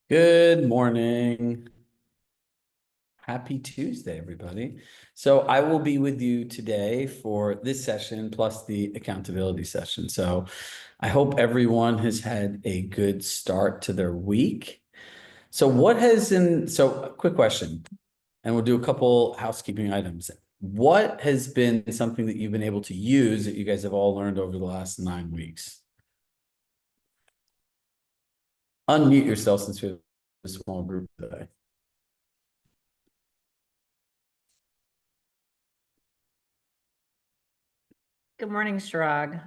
Good morning. Happy Tuesday, everybody. So I will be with you today for this session plus the accountability session. So I hope everyone has had a good start to their week. So a quick question, and we'll do a couple housekeeping items. What has been something that you've been able to use that you guys have all learned over the last 9 weeks? Unmute yourself since we have a small group today. Good morning, Chirag.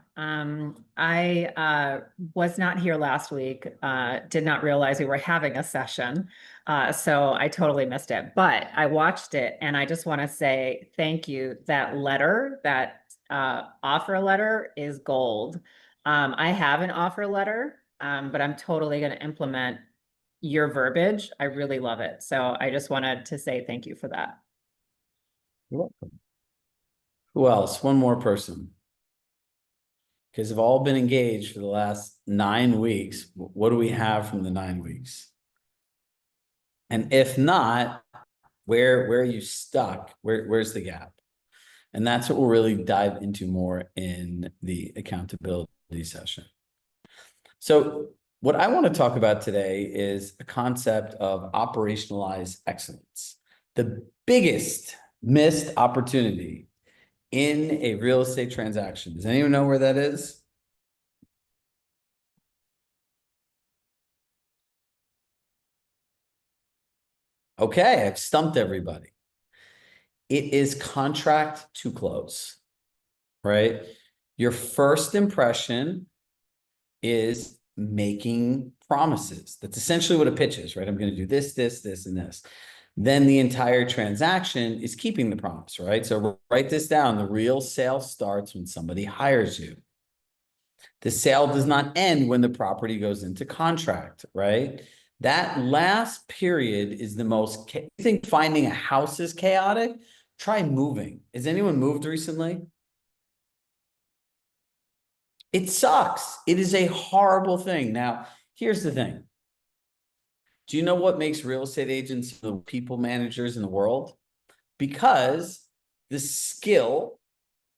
I was not here last week, did not realize we were having a session. So I totally missed it, but I watched it and I just want to say thank you. That letter, that offer letter is gold. I have an offer letter, but I'm totally going to implement your verbiage. I really love it. So I just wanted to say thank you for that. You're welcome. Who else? One more person. Because they've all been engaged for the last 9 weeks. What do we have from the 9 weeks? And if not, where are you stuck? Where's the gap? And that's what we'll really dive into more in the accountability session. So what I want to talk about today is a concept of operationalized excellence. The biggest missed opportunity in a real estate transaction. Does anyone know where that is? Okay, I've stumped everybody. It is contract to close, right? Your first impression is making promises. That's essentially what a pitch is, right? I'm going to do this, this, this, and this. Then the entire transaction is keeping the promise, right? So write this down. The real sale starts when somebody hires you. The sale does not end when the property goes into contract, right? That last period is the most, you think finding a house is chaotic? Try moving. Has anyone moved recently? It sucks. It is a horrible thing. Now, here's the thing. Do you know what makes real estate agents the people managers in the world? Because the skill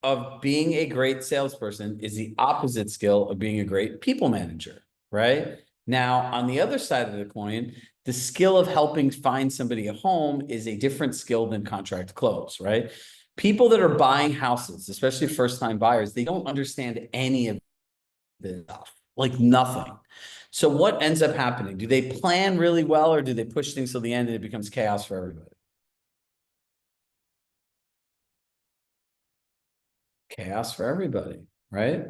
of being a great salesperson is the opposite skill of being a great people manager, right? Now, on the other side of the coin, the skill of helping find somebody a home is a different skill than contract close, right? People that are buying houses, especially first-time buyers, they don't understand any of this stuff, like nothing. So what ends up happening? Do they plan really well or do they push things till the end and it becomes chaos for everybody? Chaos for everybody, right?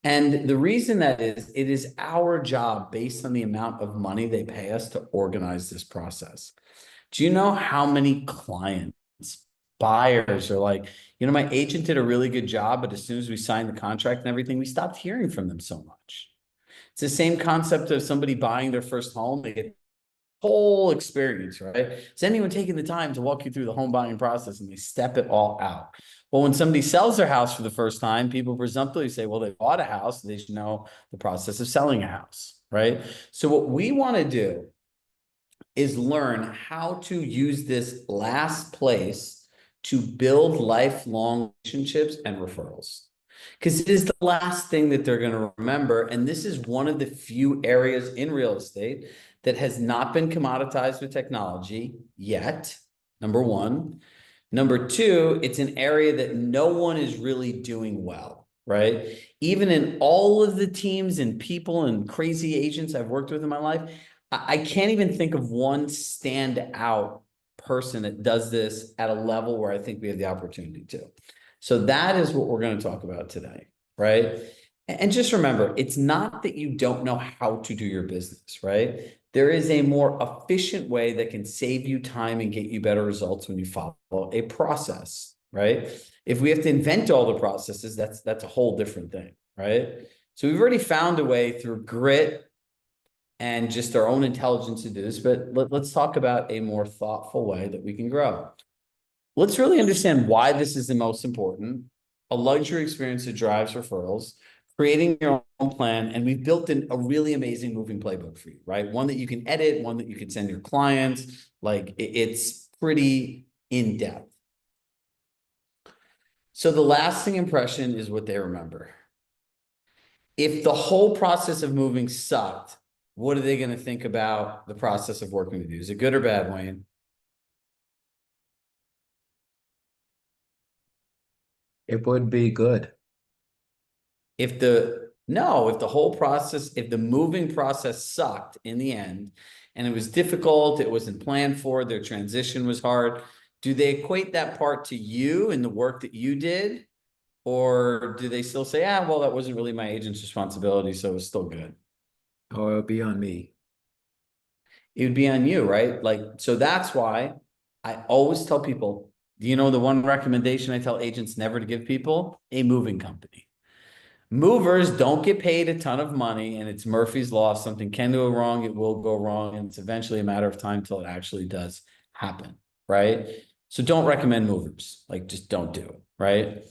And the reason that is, it is our job based on the amount of money they pay us to organize this process. Do you know how many clients, buyers are like, my agent did a really good job, but as soon as we signed the contract and everything, we stopped hearing from them so much. It's the same concept of somebody buying their first home. They get whole experience, right? Is anyone taking the time to walk you through the home buying process and they step it all out? Well, when somebody sells their house for the first time, people presumptively say, well, they bought a house, they should know the process of selling a house, right? So what we want to do is learn how to use this last place to build lifelong relationships and referrals. Because it is the last thing that they're going to remember. And this is one of the few areas in real estate that has not been commoditized with technology yet, number one. Number two, it's an area that no one is really doing well, right? Even in all of the teams and people and crazy agents I've worked with in my life, I can't even think of one standout person that does this at a level where I think we have the opportunity to. So that is what we're going to talk about today, right? And just remember, it's not that you don't know how to do your business, right? There is a more efficient way that can save you time and get you better results when you follow a process, right? If we have to invent all the processes, that's a whole different thing, right? So we've already found a way through grit and just our own intelligence to do this, but let's talk about a more thoughtful way that we can grow. Let's really understand why this is the most important. A luxury experience that drives referrals. creating your own plan, and we've built a really amazing moving playbook for you, right? One that you can edit, one that you can send your clients. Like it's pretty in depth. So the lasting impression is what they remember. If the whole process of moving sucked, what are they going to think about the process of working with you? Is it good or bad, Wayne? It would be good. If the whole process, if the moving process sucked in the end and it was difficult, it wasn't planned for, their transition was hard, do they equate that part to you and the work that you did? Or do they still say, well, that wasn't really my agent's responsibility, so it was still good? Oh, it would be on me. It would be on you, right? Like, so that's why I always tell people, the one recommendation I tell agents never to give people? A moving company. Movers don't get paid a ton of money, and it's Murphy's Law. If something can go wrong, it will go wrong, and it's eventually a matter of time till it actually does happen, right? So don't recommend movers. Like, just don't do it, right?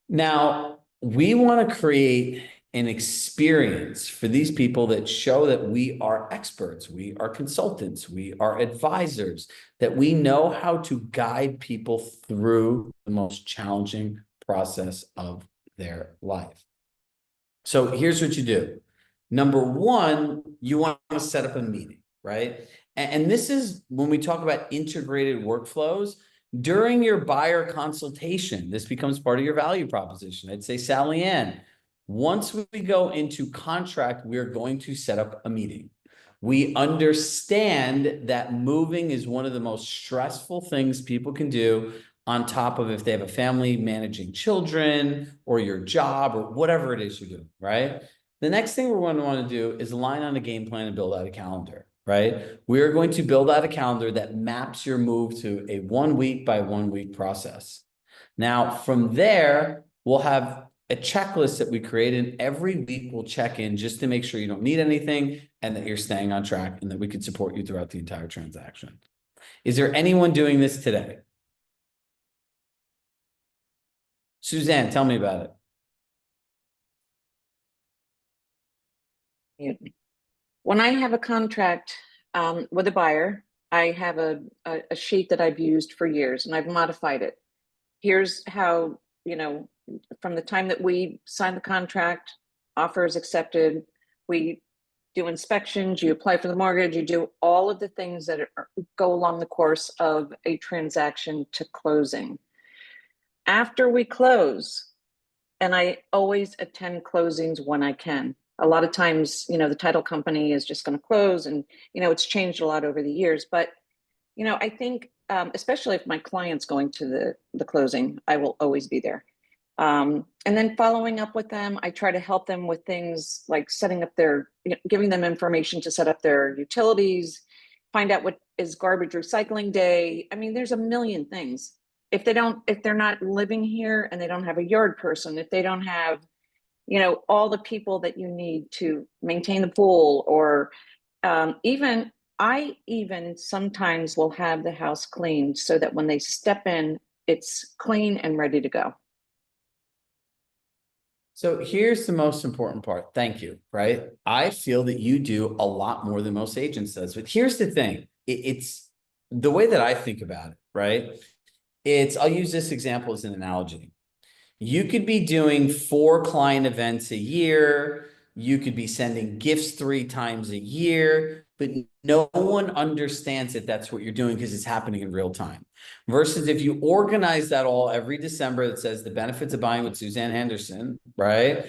Now, we want to create an experience for these people that show that we are experts, we are consultants, we are advisors, that we know how to guide people through the most challenging process of their life. So here's what you do. Number one, you want to set up a meeting, right? And this is when we talk about integrated workflows. During your buyer consultation, this becomes part of your value proposition. I'd say, Sally Ann, once we go into contract, we're going to set up a meeting. We understand that moving is one of the most stressful things people can do, on top of if they have a family, managing children or your job or whatever it is you're doing, right? The next thing we're going to want to do is align on a game plan and build out a calendar, right? We're going to build out a calendar that maps your move to a 1 week by 1 week process. Now, from there, we'll have a checklist that we create, and every week we'll check in just to make sure you don't need anything and that you're staying on track and that we can support you throughout the entire transaction. Is there anyone doing this today? Suzanne, tell me about it. When I have a contract with a buyer, I have a sheet that I've used for years, and I've modified it. Here's how, from the time that we sign the contract, offer is accepted, we do inspections, you apply for the mortgage, you do all of the things that go along the course of a transaction to closing. After we close, and I always attend closings when I can. A lot of times, the title company is just going to close, and, it's changed a lot over the years. But, I think, especially if my client's going to the closing, I will always be there. And then following up with them, I try to help them with things like setting up giving them information to set up their utilities, find out what is garbage recycling day. I mean, there's a million things. If they're not living here and they don't have a yard person, if they don't have, all the people that you need to maintain the pool, or I even sometimes will have the house cleaned so that when they step in, it's clean and ready to go. So here's the most important part. Thank you, right? I feel that you do a lot more than most agents does, but here's the thing. It's the way that I think about it, right? I'll use this example as an analogy. You could be doing 4 client events a year. You could be sending gifts 3 times a year, but no one understands that that's what you're doing because it's happening in real time. Versus if you organize that all every December that says the benefits of buying with Suzanne Henderson, right?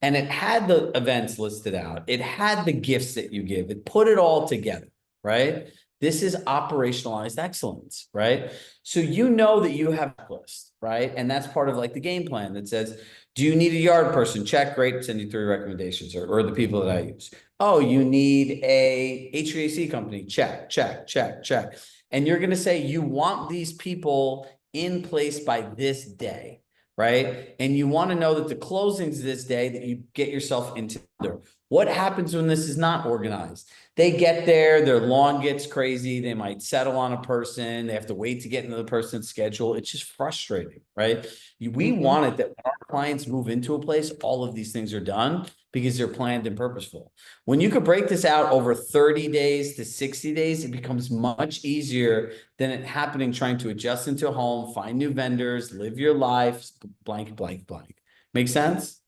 And it had the events listed out. It had the gifts that you give. It put it all together, right? This is operationalized excellence, right? So you know that you have a list, right? And that's part of like the game plan that says, do you need a yard person? Check, great, send you 3 recommendations or the people that I use. Oh, you need a HVAC company? Check, check, check, check. And you're going to say you want these people in place by this day, right? And you want to know that the closing's this day, that you get yourself into there. What happens when this is not organized? They get there, their lawn gets crazy. They might settle on a person. They have to wait to get into the person's schedule. It's just frustrating, right? We Mhm. want it that when our clients move into a place, all of these things are done because they're planned and purposeful. When you could break this out over 30 days to 60 days, it becomes much easier than it happening trying to adjust into a home, find new vendors, live your life, blank, blank, blank. Make sense?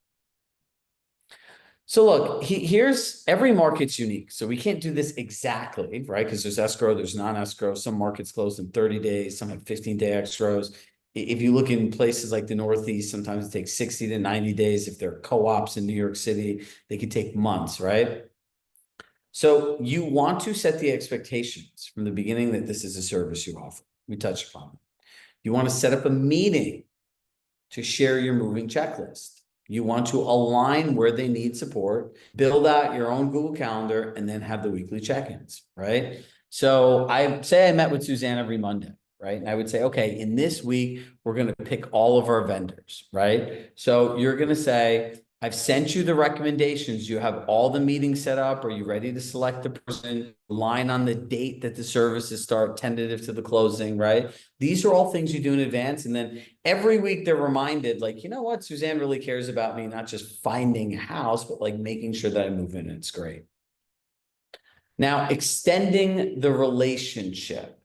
So look, here's every market's unique. So we can't do this exactly, right? Because there's escrow, there's non-escrow. Some markets close in 30 days, some have 15-day escrows. If you look in places like the Northeast, sometimes it takes 60 to 90 days. If they're co-ops in New York City, they could take months, right? So you want to set the expectations from the beginning that this is a service you offer. We touched upon it. You want to set up a meeting to share your moving checklist. You want to align where they need support, build out your own Google Calendar, and then have the weekly check-ins, right? So I say I met with Suzanne every Monday, right? And I would say, okay, in this week, we're going to pick all of our vendors, right? So you're going to say, I've sent you the recommendations. You have all the meetings set up. Are you ready to select the person? Line on the date that the services start, tentative to the closing, right? These are all things you do in advance. And then every week they're reminded, like, you know what? Suzanne really cares about me, not just finding a house, but like making sure that I move in. It's great. Now, extending the relationship.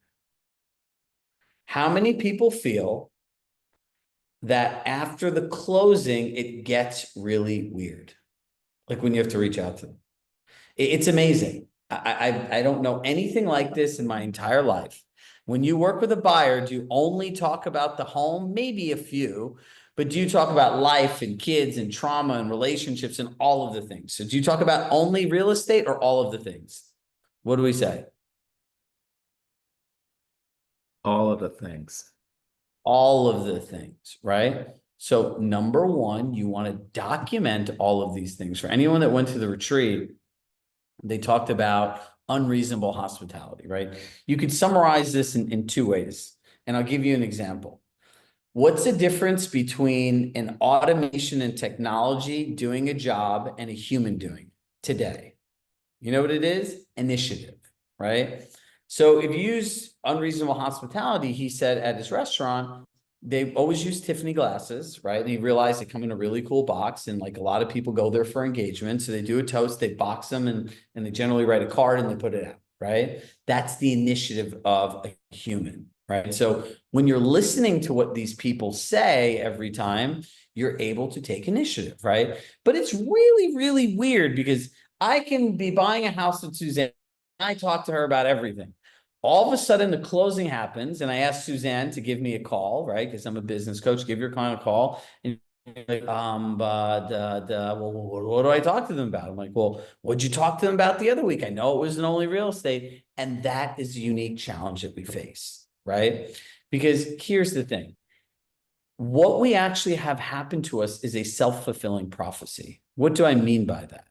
How many people feel that after the closing, it gets really weird? Like when you have to reach out to them. It's amazing. I don't know anything like this in my entire life. When you work with a buyer, do you only talk about the home? Maybe a few, but do you talk about life and kids and trauma and relationships and all of the things? So do you talk about only real estate or all of the things? What do we say? All of the things. All of the things, right? So number one, you want to document all of these things. For anyone that went to the retreat, they talked about unreasonable hospitality, right? You could summarize this in two ways, and I'll give you an example. What's the difference between an automation and technology doing a job and a human doing it today? You know what it is? Initiative, right? So if you use unreasonable hospitality, he said at his restaurant, they always use Tiffany glasses, right? And he realized they come in a really cool box, and like a lot of people go there for engagement. So they do a toast, they box them, and they generally write a card and they put it out, right? That's the initiative of a human, right? So when you're listening to what these people say every time, you're able to take initiative, right? But it's really, really weird because I can be buying a house with Suzanne. I talk to her about everything. All of a sudden, the closing happens, and I ask Suzanne to give me a call, right? Because I'm a business coach. Give your client a call, and like, well, what do I talk to them about? I'm like, well, what'd you talk to them about the other week? I know it was an only real estate, and that is a unique challenge that we face, right? Because here's the thing: what we actually have happen to us is a self-fulfilling prophecy. What do I mean by that?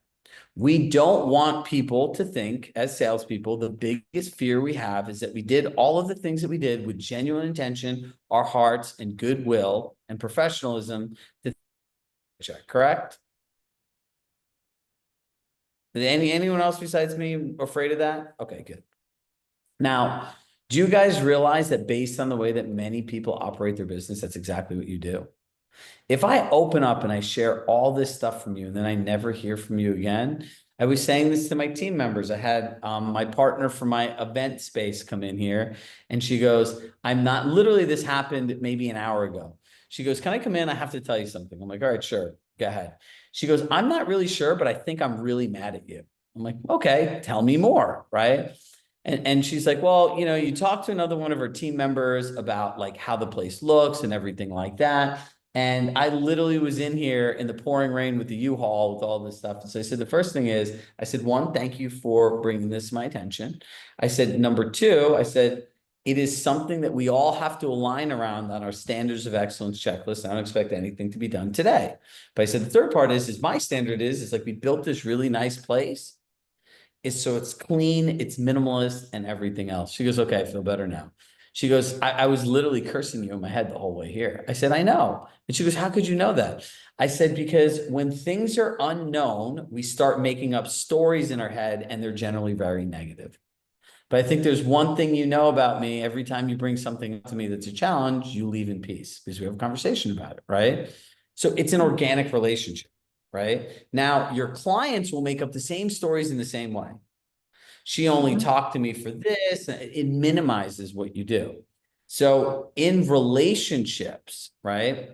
We don't want people to think, as salespeople, the biggest fear we have is that we did all of the things that we did with genuine intention, our hearts, and goodwill and professionalism. Check, correct? Is anyone else besides me afraid of that? Okay, good. Now, do you guys realize that based on the way that many people operate their business, that's exactly what you do? If I open up and I share all this stuff from you and then I never hear from you again, I was saying this to my team members. I had my partner from my event space come in here and she goes, I'm not, literally this happened maybe an hour ago. She goes, can I come in? I have to tell you something. I'm like, all right, sure, go ahead. She goes, I'm not really sure, but I think I'm really mad at you. I'm like, okay, tell me more, right? And she's like, well, you talked to another one of her team members about like how the place looks and everything like that. And I literally was in here in the pouring rain with the U-Haul with all this stuff. And so I said, the first thing is, I said, one, thank you for bringing this to my attention. I said, number two, I said, it is something that we all have to align around on our standards of excellence checklist. I don't expect anything to be done today. But I said, the third part is my standard is like we built this really nice place. So it's clean, it's minimalist and everything else. She goes, okay, I feel better now. She goes, I was literally cursing you in my head the whole way here. I said, I know. And she goes, how could you know that? I said, because when things are unknown, we start making up stories in our head and they're generally very negative. But I think there's one thing you know about me. Every time you bring something up to me that's a challenge, you leave in peace because we have a conversation about it, right? So it's an organic relationship, right? Now, your clients will make up the same stories in the same way. She only talked to me for this. It minimizes what you do. So in relationships, right?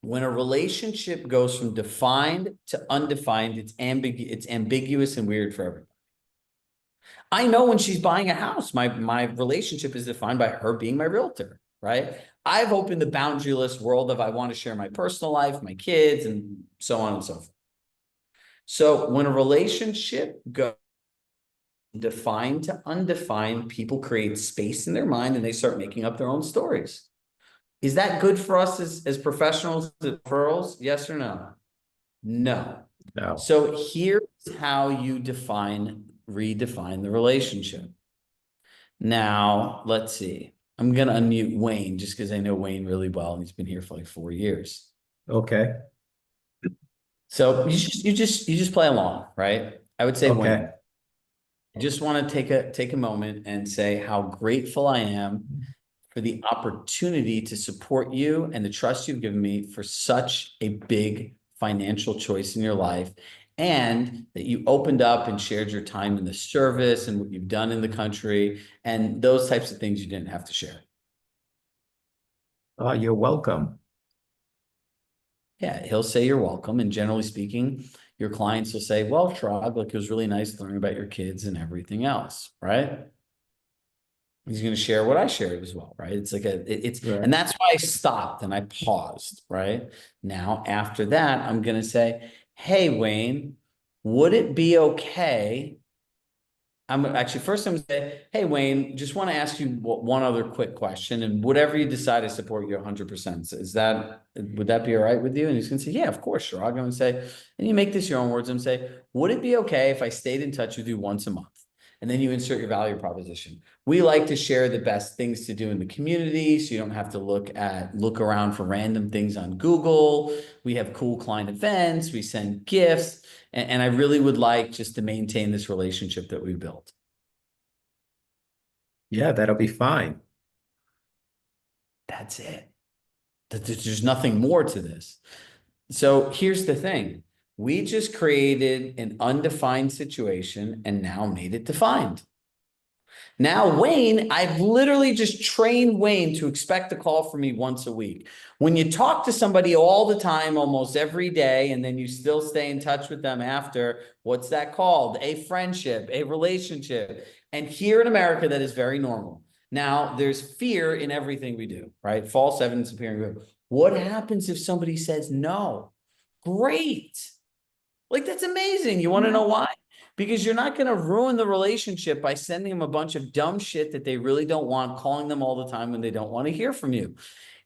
When a relationship goes from defined to undefined, it's ambiguous and weird for everybody. I know when she's buying a house, my relationship is defined by her being my realtor, right? I've opened the boundaryless world of I want to share my personal life, my kids, and so on and so forth. So when a relationship goes defined to undefined, people create space in their mind and they start making up their own stories. Is that good for us as professionals, as referrals? Yes or no? No. No. So here's how you redefine the relationship. Now, let's see. I'm going to unmute Wayne just because I know Wayne really well and he's been here for like 4 years. Okay. So you just play along, right? I would say Okay. Wayne. I just want to take a moment and say how grateful I am for the opportunity to support you and the trust you've given me for such a big financial choice in your life, and that you opened up and shared your time in the service and what you've done in the country and those types of things you didn't have to share. Oh, you're welcome. Yeah, he'll say you're welcome. And generally speaking, your clients will say, well, Chirag, look, it was really nice to learn about your kids and everything else, right? He's going to share what I shared as well, right? It's like Right. and that's why I stopped and I paused, right? Now, after that, I'm going to say, hey, Wayne, would it be okay? I'm actually first I'm going to say, hey, Wayne, just want to ask you one other quick question, and whatever you decide, I support you 100%. Would that be all right with you? And he's going to say, yeah, of course, sure. I'm going to say, and you make this your own words and say, would it be okay if I stayed in touch with you once a month? And then you insert your value proposition. We like to share the best things to do in the community, so you don't have to look around for random things on Google. We have cool client events. We send gifts. And I really would like just to maintain this relationship that we built. Yeah, that'll be fine. That's it. There's nothing more to this. So here's the thing. We just created an undefined situation and now made it defined. Now, Wayne, I've literally just trained Wayne to expect a call from me once a week. When you talk to somebody all the time, almost every day, and then you still stay in touch with them after, what's that called? A friendship, a relationship. And here in America, that is very normal. Now, there's fear in everything we do, right? False evidence appearing. What happens if somebody says no? Great. Like, that's amazing. You want to know why? Because you're not going to ruin the relationship by sending them a bunch of dumb shit that they really don't want, calling them all the time when they don't want to hear from you.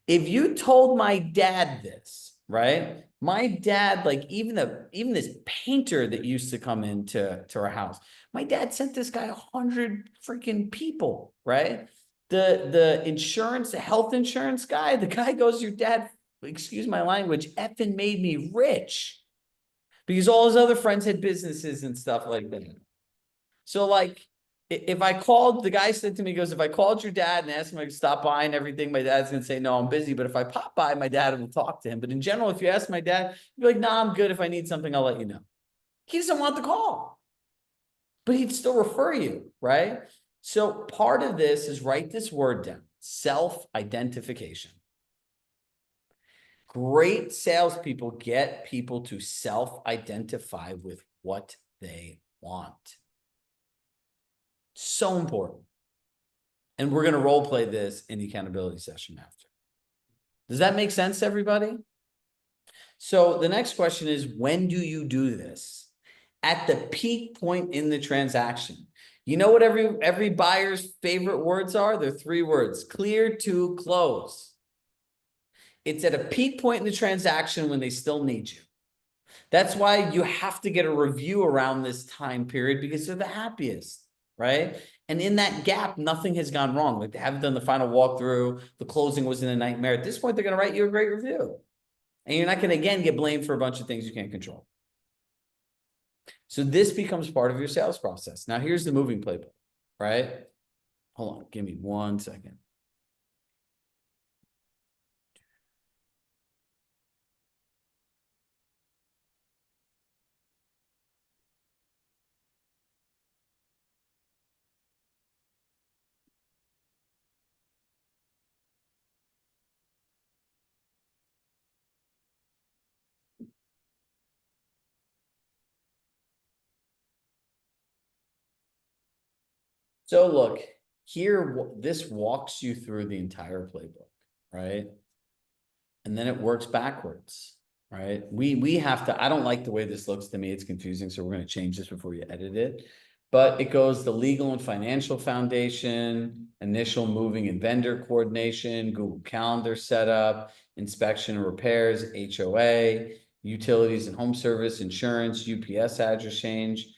If you told my dad this, right? My dad, like even this painter that used to come into our house, my dad sent this guy 100 freaking people, right? The insurance, the health insurance guy, the guy goes, your dad, excuse my language, effing made me rich. Because all his other friends had businesses and stuff like that. So like, if I called, the guy said to me, he goes, if I called your dad and asked him to stop by and everything, my dad's going to say, no, I'm busy. But if I pop by, my dad will talk to him. But in general, if you ask my dad, he'd be like, nah, I'm good. If I need something, I'll let you know. He doesn't want the call, but he'd still refer you, right? So part of this is write this word down, self-identification. Great salespeople get people to self-identify with what they want. So important. And we're going to role play this in the accountability session after. Does that make sense, everybody? So the next question is, when do you do this? At the peak point in the transaction. You know what every buyer's favorite words are? They're 3 words: clear to close. It's at a peak point in the transaction when they still need you. That's why you have to get a review around this time period, because they're the happiest. right? And in that gap, nothing has gone wrong. Like they haven't done the final walkthrough. The closing wasn't a nightmare. At this point, they're going to write you a great review. And you're not going to, again, get blamed for a bunch of things you can't control. So this becomes part of your sales process. Now, here's the moving playbook, right? Hold on. Give me 1 second. So look, here, this walks you through the entire playbook, right? And then it works backwards, right? We have to, I don't like the way this looks to me. It's confusing. So we're going to change this before you edit it. But it goes the legal and financial foundation, initial moving and vendor coordination, Google Calendar setup, inspection and repairs, HOA, utilities and home service, insurance, UPS address change,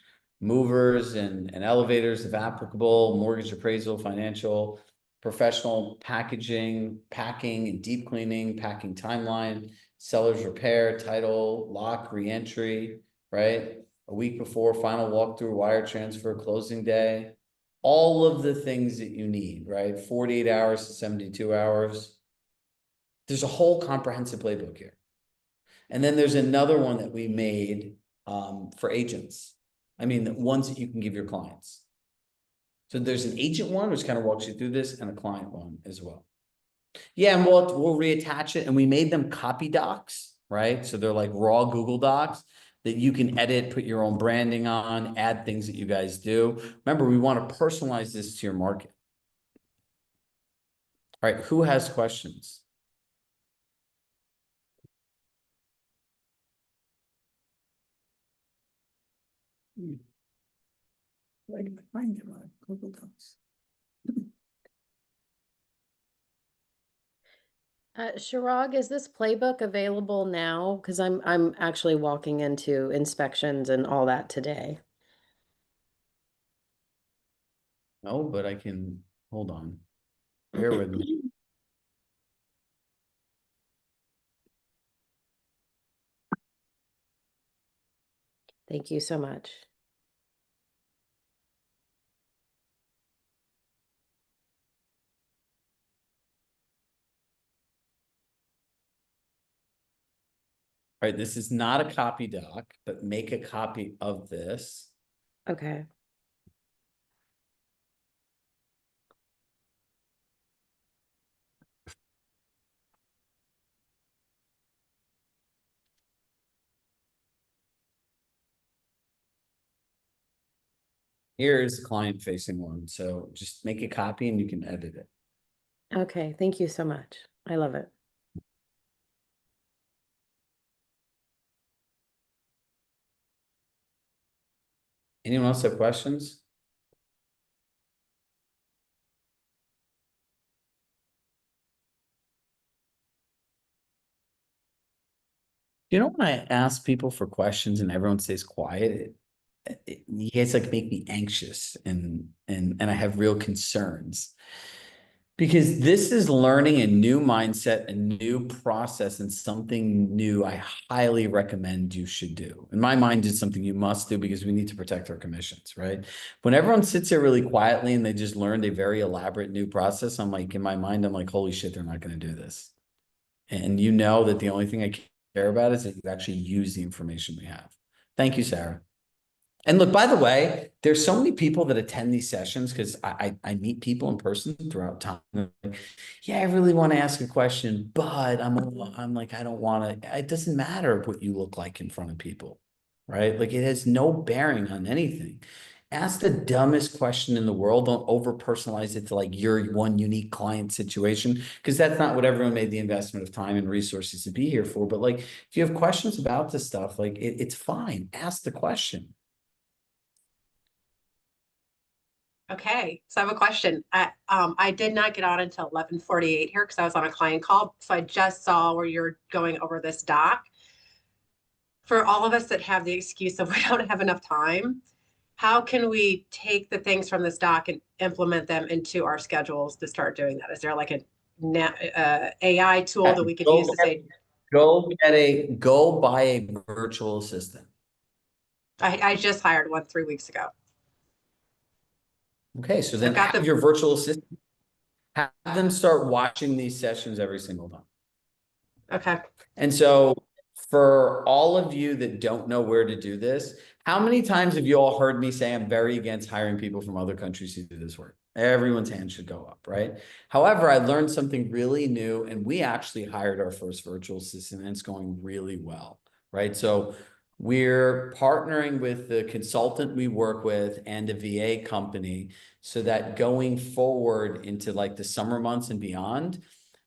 movers and elevators if applicable, mortgage appraisal, financial, professional packaging, packing and deep cleaning, packing timeline, seller's repair, title, lock, reentry, right? A week before, final walkthrough, wire transfer, closing day, all of the things that you need, right? 48 hours to 72 hours. There's a whole comprehensive playbook here. And then there's another one that we made for agents. I mean, the ones that you can give your clients. So there's an agent one, which kind of walks you through this, and a client one as well. Yeah, and we'll reattach it, and we made them copy docs, right? So they're like raw Google Docs that you can edit, put your own branding on, add things that you guys do. Remember, we want to personalize this to your market. All right, who has questions? Where can I find them on Google Docs? Chirag, is this playbook available now? Because I'm actually walking into inspections and all that today. No, but I can, hold on. Bear with me. Thank you so much. All right, this is not a copy doc, but make a copy of this. Okay. Here's the client facing one. So just make a copy and you can edit it. Okay. Thank you so much. I love it. Anyone else have questions? You know, when I ask people for questions and everyone stays quiet, you guys like make me anxious and I have real concerns. Because this is learning a new mindset, a new process, and something new I highly recommend you should do. In my mind, it's something you must do because we need to protect our commissions, right? When everyone sits there really quietly and they just learned a very elaborate new process, I'm like, in my mind, I'm like, holy shit, they're not going to do this. And you know that the only thing I care about is that you actually use the information we have. Thank you, Sarah. And look, by the way, there's so many people that attend these sessions because I meet people in person throughout time. Like, yeah, I really want to ask a question, but I'm like, I don't want to. It doesn't matter what you look like in front of people, right? Like it has no bearing on anything. Ask the dumbest question in the world. Don't over personalize it to like your one unique client situation because that's not what everyone made the investment of time and resources to be here for. But like, if you have questions about this stuff, like it's fine. Ask the question. Okay, so I have a question. I did not get on until 11:48 here because I was on a client call. So I just saw where you're going over this doc. For all of us that have the excuse of we don't have enough time, how can we take the things from this doc and implement them into our schedules to start doing that? Is there like a AI tool that we could use to say, Go buy a virtual assistant. I just hired one 3 weeks ago. Okay, so then I've got have your virtual assistant, have them start watching these sessions every single time. Okay. And so for all of you that don't know where to do this, how many times have you all heard me say I'm very against hiring people from other countries to do this work? Everyone's hand should go up, right? However, I learned something really new, and we actually hired our first virtual assistant, and it's going really well, right? So we're partnering with the consultant we work with and a VA company so that going forward into like the summer months and beyond,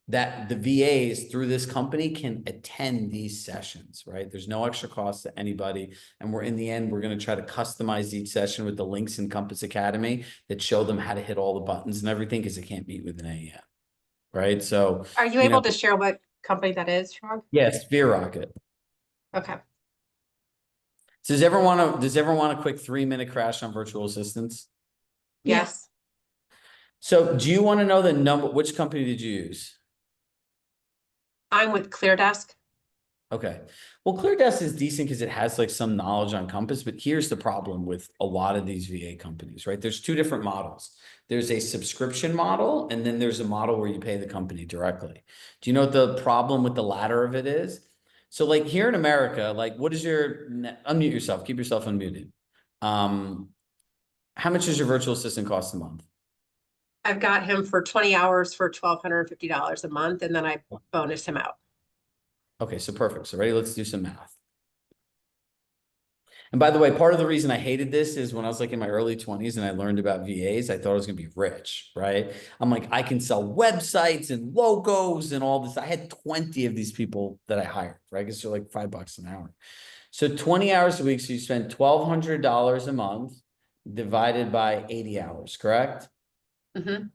that the VAs through this company can attend these sessions, right? There's no extra cost to anybody. And we're in the end, we're going to try to customize each session with the links in Compass Academy that show them how to hit all the buttons and everything because they can't meet with an AEM, right? So, Are you able to share what company that is, Chirag? yes, Sphere Rocket. Okay. So does everyone want a quick 3-minute crash on virtual assistants? Yes. So do you want to know the number, which company did you use? I'm with ClearDesk. Okay. Well, ClearDesk is decent because it has like some knowledge on Compass, but here's the problem with a lot of these VA companies, right? There's two different models. There's a subscription model, and then there's a model where you pay the company directly. Do you know what the problem with the latter of it is? So like here in America, like what is unmute yourself, keep yourself unmuted. How much does your virtual assistant cost a month? I've got him for 20 hours for $1,250 a month, and then I bonus him out. Okay, so perfect. So ready, let's do some math. And by the way, part of the reason I hated this is when I was like in my early 20s and I learned about VAs, I thought I was going to be rich, right? I'm like, I can sell websites and logos and all this. I had 20 of these people that I hired, right? Because they're like $5 an hour. So 20 hours a week. So you spend $1,200 a month divided by 80 hours, correct? Mm-hmm.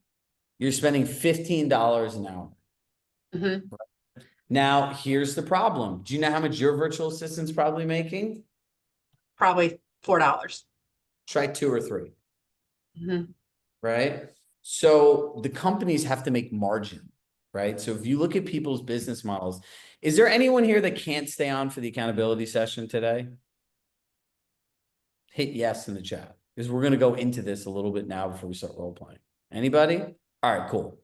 You're spending $15 an hour. Mm-hmm. Now, here's the problem. Do you know how much your virtual assistant's probably making? Probably $4. Try 2 or 3. Mm-hmm. Right? So the companies have to make margin, right? So if you look at people's business models, is there anyone here that can't stay on for the accountability session today? Hit yes in the chat because we're going to go into this a little bit now before we start role playing. Anybody? All right, cool.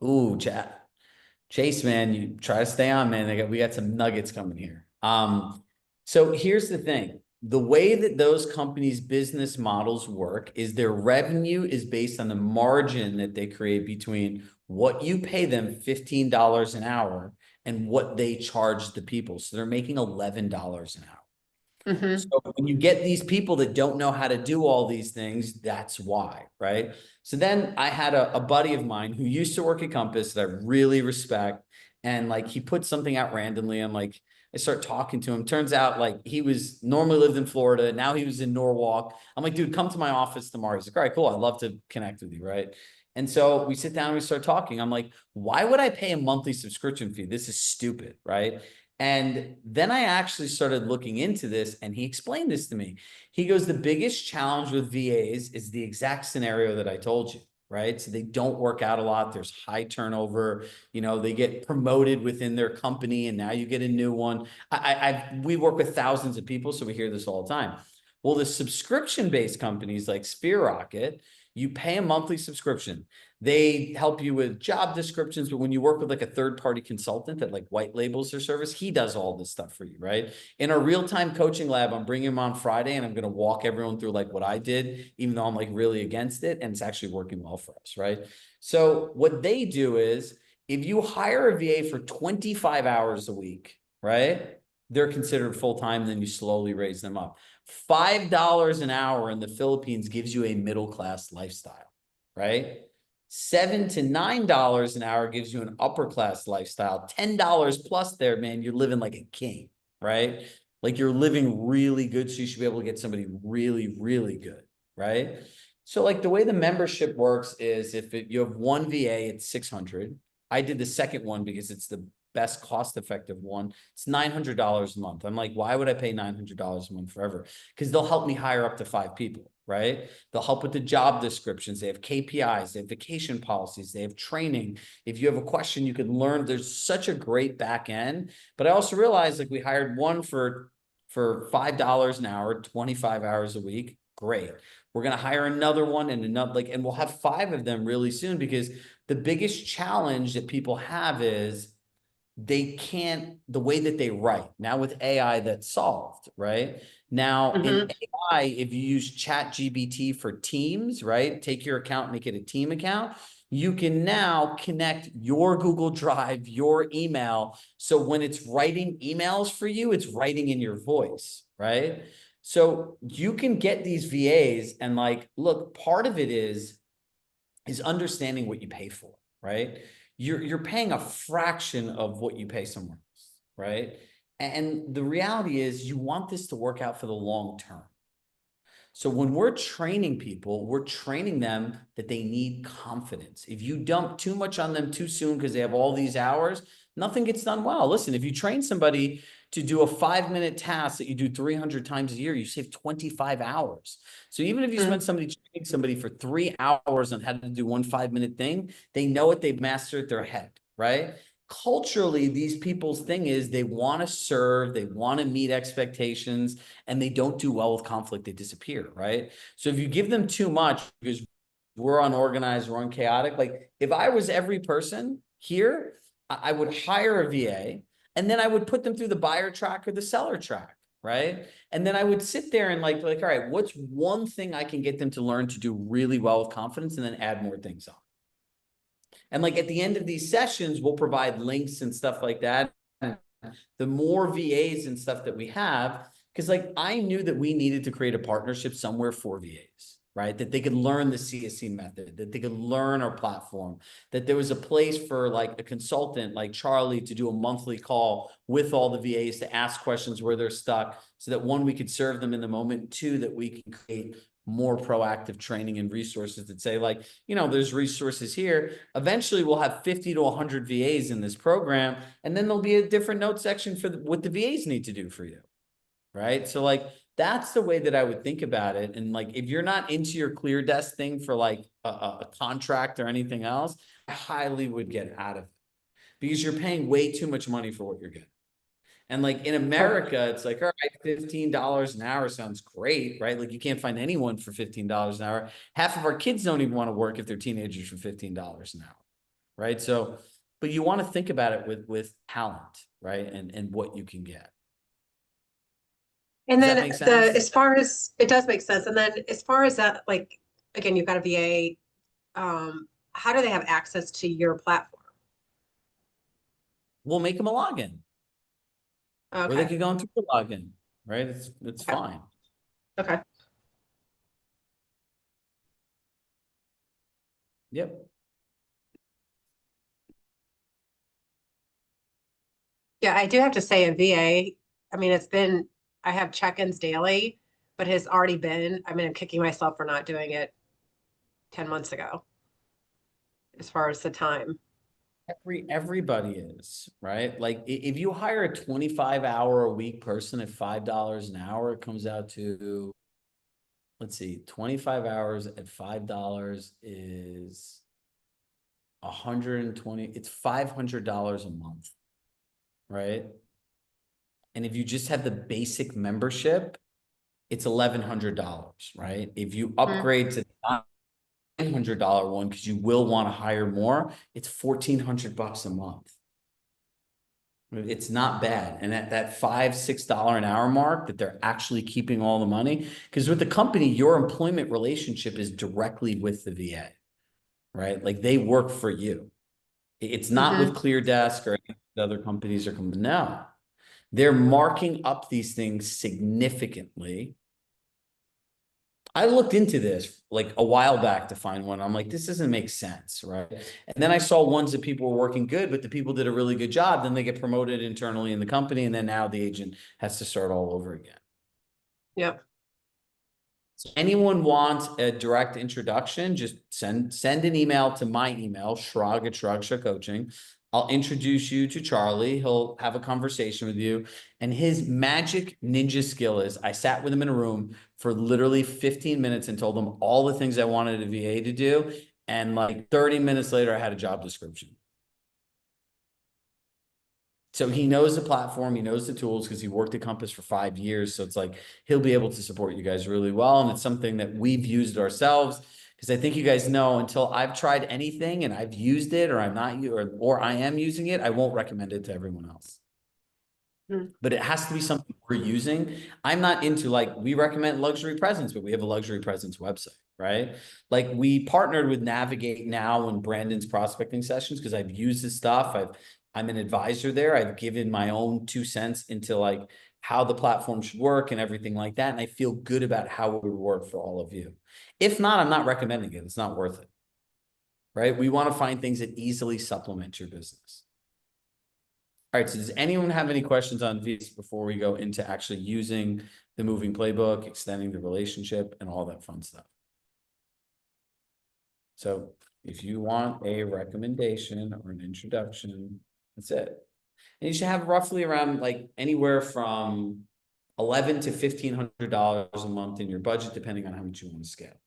Ooh, chat. Chase, man, you try to stay on, man. We got some nuggets coming here. So here's the thing. The way that those companies' business models work is their revenue is based on the margin that they create between what you pay them $15 an hour and what they charge the people. So they're making $11 an hour. Mm-hmm. So when you get these people that don't know how to do all these things, that's why, right? So then I had a buddy of mine who used to work at Compass that I really respect. And like he put something out randomly. I'm like, I start talking to him. Turns out like he was normally lived in Florida. Now he was in Norwalk. I'm like, dude, come to my office tomorrow. He's like, all right, cool. I'd love to connect with you, right? And so we sit down and we start talking. I'm like, why would I pay a monthly subscription fee? This is stupid, right? And then I actually started looking into this and he explained this to me. He goes, the biggest challenge with VAs is the exact scenario that I told you, right? So they don't work out a lot. There's high turnover. You know, they get promoted within their company and now you get a new one. We work with thousands of people, so we hear this all the time. Well, the subscription-based companies like Sphere Rocket, you pay a monthly subscription. They help you with job descriptions, but when you work with like a third-party consultant that like white labels their service, he does all this stuff for you, right? In our real-time coaching lab, I'm bringing him on Friday and I'm going to walk everyone through like what I did, even though I'm like really against it. And it's actually working well for us, right? So what they do is if you hire a VA for 25 hours a week, right? They're considered full-time, then you slowly raise them up. $5 an hour in the Philippines gives you a middle-class lifestyle, right? $7 to $9 an hour gives you an upper-class lifestyle. $10 plus there, man, you're living like a king, right? Like you're living really good, so you should be able to get somebody really, really good, right? So like the way the membership works is if you have one VA, it's 600. I did the second one because it's the best cost-effective one. It's $900 a month. I'm like, why would I pay $900 a month forever? Because they'll help me hire up to 5 people, right? They'll help with the job descriptions. They have KPIs, they have vacation policies, they have training. If you have a question, you can learn. There's such a great back end. But I also realized, like, we hired one for $5 an hour, 25 hours a week. Great. We're going to hire another one and another, like, and we'll have 5 of them really soon, because the biggest challenge that people have is they can't, the way that they write. Now with AI, that's solved, right? Now in AI, if you use ChatGPT for Teams, right? Take your account, make it a team account. You can now connect your Google Drive, your email. So when it's writing emails for you, it's writing in your voice, right? So you can get these VAs, and like, look, part of it is understanding what you pay for, right? You're paying a fraction of what you pay somewhere else, right? And the reality is you want this to work out for the long term. So when we're training people, we're training them that they need confidence. If you dump too much on them too soon because they have all these hours, nothing gets done well. Listen, if you train somebody to do a 5-minute task that you do 300 times a year, you save 25 hours. So even if you spend training somebody for 3 hours on how to do one 5-minute thing, they know it, they've mastered their head, right? Culturally, these people's thing is they want to serve, they want to meet expectations, and they don't do well with conflict. They disappear, right? So if you give them too much, because we're unorganized, we're unchaotic, like if I was every person here, I would hire a VA, and then I would put them through the buyer track or the seller track, right? And then I would sit there and like, all right, what's one thing I can get them to learn to do really well with confidence, and then add more things on. And like at the end of these sessions, we'll provide links and stuff like that. The more VAs and stuff that we have, because like I knew that we needed to create a partnership somewhere for VAs, right? That they could learn the CSC method, that they could learn our platform, that there was a place for like a consultant like Charlie to do a monthly call with all the VAs to ask questions where they're stuck, so that 1, we could serve them in the moment, 2, that we can create more proactive training and resources that say like, you know, there's resources here. Eventually we'll have 50 to 100 VAs in this program. And then there'll be a different note section for what the VAs need to do for you. Right. So like, that's the way that I would think about it. And like, if you're not into your clear desk thing for like a contract or anything else, I highly would get out of it, because you're paying way too much money for what you're getting. And like in America, it's like, all right, $15 an hour sounds great, right? Like you can't find anyone for $15 an hour. Half of our kids don't even want to work if they're teenagers for $15 an hour, right? So, but you want to think about it with talent, right? And what you can get. And Does that then make sense? as far as it does make sense. And then as far as that, like, again, you've got a VA, how do they have access to your platform? We'll make them a login. Or they Okay. could go into the login, right? It's Okay. fine. Okay. Yep. Yeah, I do have to say a VA, I mean, I have check-ins daily, but has already been, I mean, I'm kicking myself for not doing it 10 months ago, as far as the time. Everybody is, right? Like if you hire a 25-hour-a-week person at $5 an hour, it comes out to, let's see, 25 hours at $5 is 120, it's $500 a month, right? And if you just have the basic membership, it's $1,100, right? If you upgrade to the $900 one, because you will want to hire more, it's $1,400 a month. It's not bad. And at that $5, $6 an hour mark, that they're actually keeping all the money, because with the company, your employment relationship is directly with the VA, right? Like they work for you. It's not with ClearDesk or any of the other companies or companies. No, they're marking up these things significantly. I looked into this like a while back to find one. I'm like, this doesn't make sense, right? And then I saw ones that people were working good, but the people did a really good job. Then they get promoted internally in the company, and then now the agent has to start all over again. Yep. So anyone wants a direct introduction, just send an email to my email, Chirag at Chirag Shah Coaching. I'll introduce you to Charlie. He'll have a conversation with you. And his magic ninja skill is I sat with him in a room for literally 15 minutes and told him all the things I wanted a VA to do. And like 30 minutes later, I had a job description. So he knows the platform, he knows the tools because he worked at Compass for 5 years. So it's like he'll be able to support you guys really well. And it's something that we've used ourselves. Because I think you guys know until I've tried anything and I've used it or I'm not or I am using it, I won't recommend it to everyone else. But it has to be something we're using. I'm not into like we recommend luxury presence, but we have a luxury presence website, right? Like we partnered with Navigate Now and Brandon's prospecting sessions because I've used this stuff. I'm an advisor there. I've given my own 2 cents into like how the platform should work and everything like that. And I feel good about how it would work for all of you. If not, I'm not recommending it. It's not worth it, right? We want to find things that easily supplement your business. All right, so does anyone have any questions on these before we go into actually using the moving playbook, extending the relationship, and all that fun stuff? So if you want a recommendation or an introduction, that's it. And you should have roughly around like anywhere from $1,100 to $1,500 a month in your budget, depending on how much you want to scale.